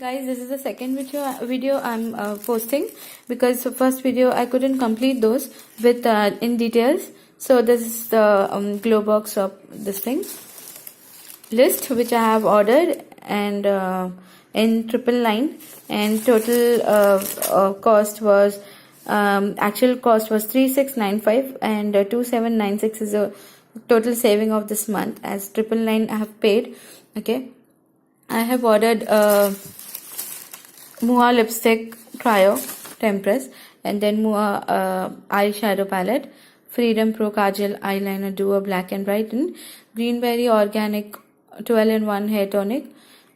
Guys, this is the second video I'm posting, because the first video I couldn't complete those with in details. So this is the Globox of this thing list which I have ordered, and in 999, and total cost was actual cost was 3695, and 2796 is a total saving of this month, as 999 I have paid. Okay, I have ordered Mua lipstick trio Tempress, and then Mua eyeshadow palette, Freedom Pro Kajal eyeliner duo black and brighten, Greenberry organic 12-in-1 hair tonic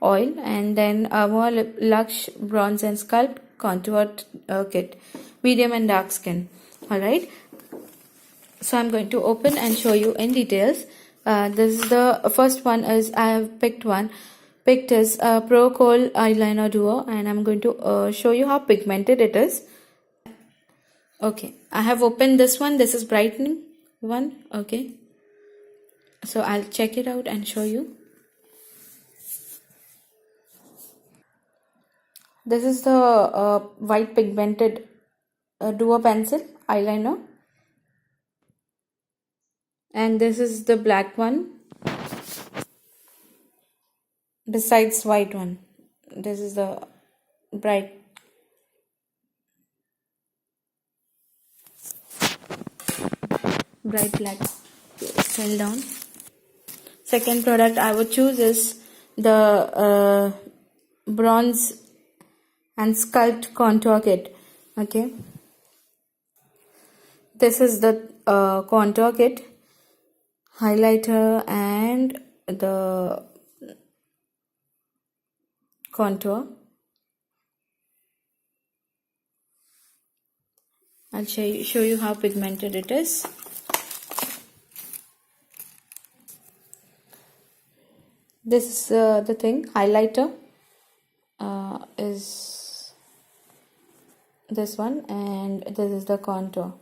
oil, and then Mua Luxe bronze and sculpt contour kit, medium and dark skin. Alright, so I'm going to open and show you in details. This is the first one. Is I have picked is Pro Kohl eyeliner duo, and I'm going to show you how pigmented it is. Okay, I have opened this one. This is brightening one. Okay, so I'll check it out and show you. This is the white pigmented duo pencil eyeliner, and this is the black one besides white one. This is the bright black. Fell down. Second product I would choose is the bronze and sculpt contour kit. Okay, this is the contour kit, highlighter and the contour. I'll show you how pigmented it is. This is the thing, highlighter is this one, and this is the contour.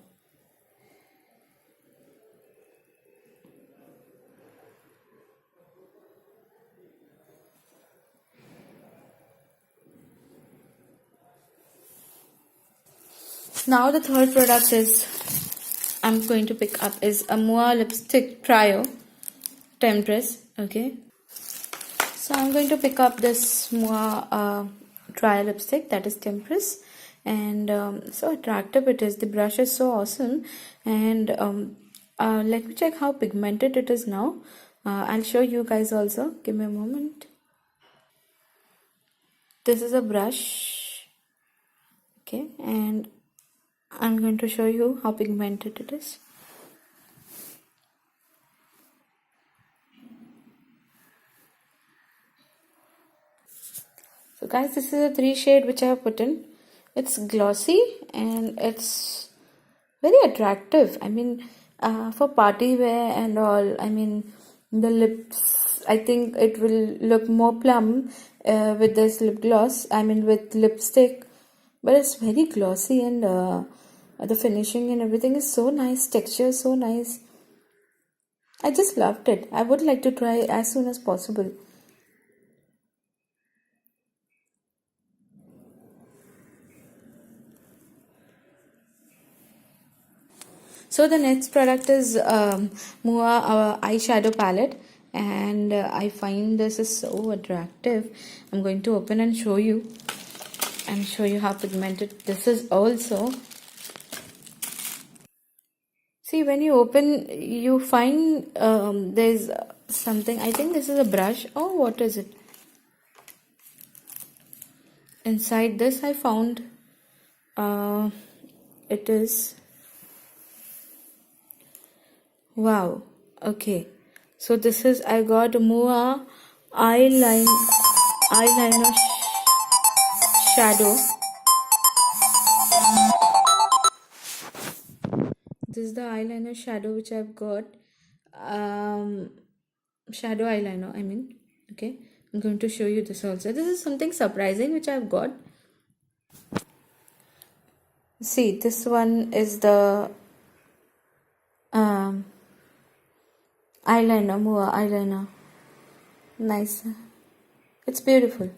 Now the third product is I'm going to pick up is a Mua lipstick trio Tempress. Okay, so I'm going to pick up this Mua trio lipstick, that is Tempress, and so attractive it is. The brush is so awesome, and let me check how pigmented it is now. I'll show you guys also. Give me a moment. This is a brush. Okay, and I'm going to show you how pigmented it is. So guys, this is a 3 shade which I have put in. It's glossy and it's very attractive. I mean, for party wear and all, I mean, the lips, I think it will look more plum with this lip gloss, I mean with lipstick, but it's very glossy, and the finishing and everything is so nice, texture is so nice. I just loved it. I would like to try as soon as possible. So the next product is Mua eyeshadow palette, and I find this is so attractive. I'm going to open and show you how pigmented this is also. See, when you open, you find there's something. I think this is a brush. Oh, what is it? Inside this I found it is, wow. Okay, so this is, I got Mua eyeliner shadow. This is the eyeliner shadow which I've got, shadow eyeliner, I mean. Okay, I'm going to show you this also. This is something surprising which I've got. See, this one is the eyeliner, Mua eyeliner. Nice. It's beautiful.